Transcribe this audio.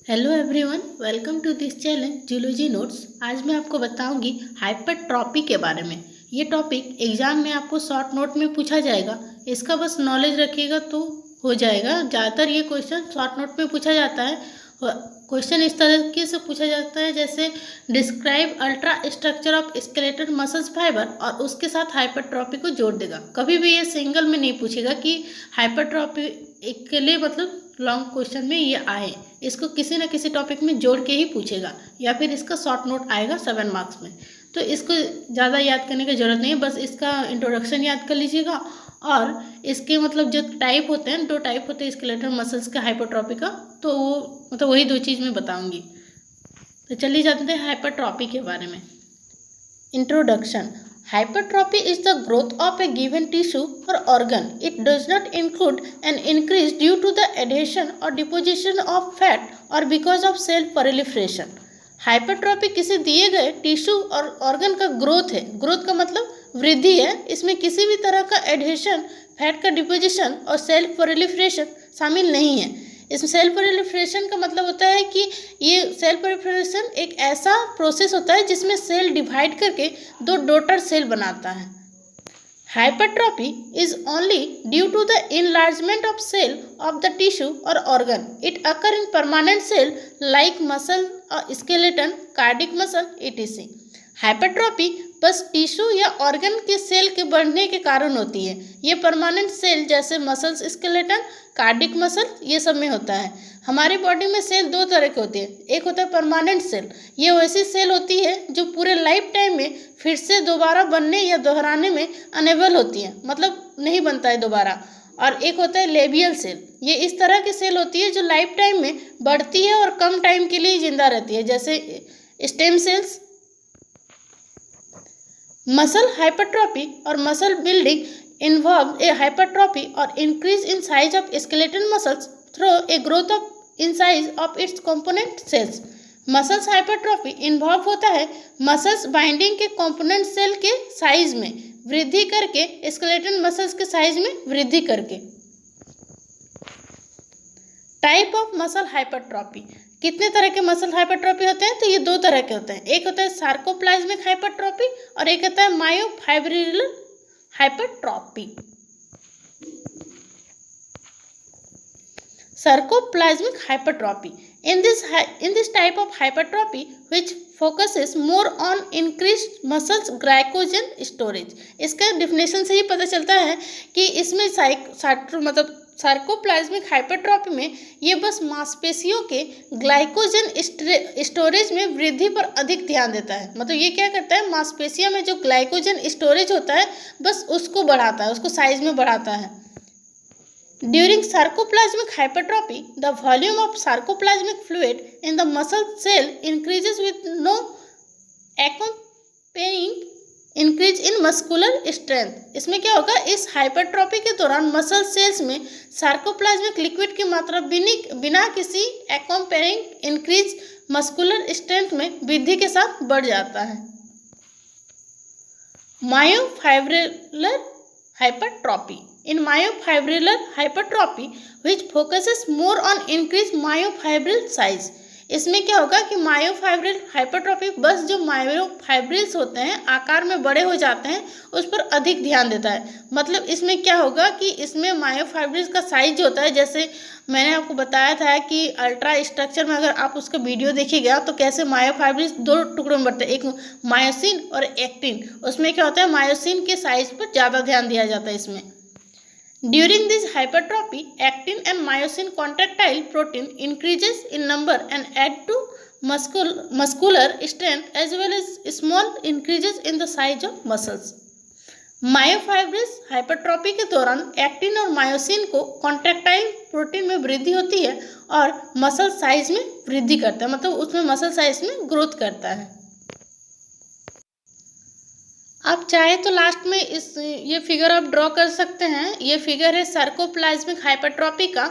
Hello everyone, welcome to this channel zoology notes. आज मैं आपको बताऊंगी हाइपरट्रॉपी के बारे में। ये टॉपिक एग्जाम में आपको शॉर्ट नोट में पूछा जाएगा। इसका बस नॉलेज रखिएगा तो हो जाएगा। ज़्यादातर ये क्वेश्चन शॉर्ट नोट में पूछा जाता है। क्वेश्चन इस तरीके से पूछा जाता है जैसे describe ultra structure of skeletal muscles fibre, और उसके साथ हाइपरट्रॉपी को जोड़ देगा। कभी भी ये सिंगल में नहीं पूछेगा कि हाइपरट्रॉपी के लिए मतलब लॉन्ग क्वेश्चन में ये आए। इसको किसी न किसी टॉपिक में जोड़ के ही पूछेगा, या फिर इसका शॉर्ट नोट आएगा 7 मार्क्स में। तो इसको ज़्यादा याद करने की ज़रूरत नहीं है, बस इसका इंट्रोडक्शन याद कर लीजिएगा। और इसके मतलब जो टाइप होते हैं, 2 टाइप होते हैं स्केलेटल मसल्स के हाइपरट्रॉपी का, तो वो मतलब वही 2 चीज़ मैं बताऊंगी। तो चलिए जानते हैं हाइपरट्रॉपी के बारे में। Introduction. Hypertrophy is the growth of a given tissue or organ. It does not include an increase due to the adhesion or deposition of fat or because of cell proliferation. हाइपरट्रॉपी किसी दिए गए टिश्यू और organ का growth है। Growth का मतलब वृद्धि है। इसमें किसी भी तरह का एडहेशन, फैट का डिपोजिशन और सेल प्रोलिफरेशन शामिल नहीं है। इसमें सेल प्रोलिफरेशन का मतलब होता है कि ये सेल प्रोलिफरेशन एक ऐसा प्रोसेस होता है जिसमें सेल डिवाइड करके 2 डॉटर सेल बनाता है। Hypertrophy is only due to the enlargement of cell of the tissue or organ. It occurs in permanent cell like muscle, skeleton, cardiac muscle, etc. हाइपरट्रॉपी बस tissue या organ के cell के बढ़ने के कारण होती है। ये परमानेंट सेल जैसे मसल्स, स्केलेटन, कार्डिक मसल, ये सब में होता है। हमारी बॉडी में सेल 2 तरह के होते हैं। एक होता है परमानेंट सेल। ये वैसी सेल होती है जो पूरे लाइफ टाइम में फिर से दोबारा बनने या दोहराने में अनेबल होती है, मतलब नहीं बनता है दोबारा। और एक होता है लेबियल सेल। ये इस तरह की सेल होती है जो लाइफ टाइम में बढ़ती है और कम टाइम के लिए जिंदा रहती है, जैसे स्टेम सेल्स। मसल हाइपरट्रॉपी और muscle building involve a hypertrophy or increase in size of skeletal muscles through a growth of in size of its component cells. Muscles hypertrophy involve होता है मसल्स बाइंडिंग के कंपोनेंट सेल के size में वृद्धि करके, skeletal muscles के size में वृद्धि करके। Type of muscle hypertrophy. कितने तरह के मसल हाइपरट्रॉफी होते हैं? तो ये 2 तरह के होते हैं। एक होता है सार्कोप्लाज्मिक हाइपरट्रॉफी और एक होता है मायोफाइब्रिलर hypertrophy. Sarcoplasmic hypertrophy. In this type of hypertrophy, which focuses more on increased muscles glycogen storage. इसका डिफिनेशन से ही पता चलता है कि इसमें मतलब सार्कोप्लाज्मिक हाइपरट्रॉफी में ये बस मांसपेशियों के ग्लाइकोजन स्टोरेज में वृद्धि पर अधिक ध्यान देता है। मतलब ये क्या करता है, मांसपेशियों में जो ग्लाइकोजन स्टोरेज होता है बस उसको बढ़ाता है, उसको साइज में बढ़ाता है। During sarcoplasmic hypertrophy the volume of sarcoplasmic fluid in the muscle cell increases with no accompanying increase in muscular strength. इसमें क्या होगा, इस हाइपरट्रॉफी के दौरान मसल सेल्स में सार्कोप्लाज्मिक लिक्विड की मात्रा बिना किसी एक्कम्पेयरिंग इंक्रीज मस्कुलर स्ट्रेंथ में वृद्धि के साथ बढ़ जाता है। Myofibrillar hypertrophy. In myofibrillar hypertrophy which focuses more on increase myofibril size. इसमें क्या होगा कि मायोफाइब्रिल हाइपरट्रॉफी बस जो मायोफाइब्रिल्स होते हैं आकार में बड़े हो जाते हैं उस पर अधिक ध्यान देता है। मतलब इसमें क्या होगा कि इसमें मायोफाइब्रिल्स का साइज होता है, जैसे मैंने आपको बताया था कि अल्ट्रा स्ट्रक्चर में अगर आप उसका वीडियो देखिएगा तो कैसे मायोफाइब्रिल्स 2 टुकड़ों में बढ़ते हैं, एक मायोसिन और एक्टिन। उसमें क्या होता है, मायोसिन के साइज पर ज़्यादा ध्यान दिया जाता है इसमें। During this hypertrophy, actin and myosin contractile protein increases in number and add to muscular strength as well as small increases in the size of muscles. Myofibrils hypertrophy के दौरान एक्टिन और मायोसिन को कॉन्ट्रैक्टाइल प्रोटीन में वृद्धि होती है और muscle size में वृद्धि करता है, मतलब उसमें मसल साइज में ग्रोथ करता है। आप चाहे तो लास्ट में ये फिगर आप ड्रॉ कर सकते हैं। ये फिगर है सार्कोप्लाज्मिक हाइपरट्रॉफी का।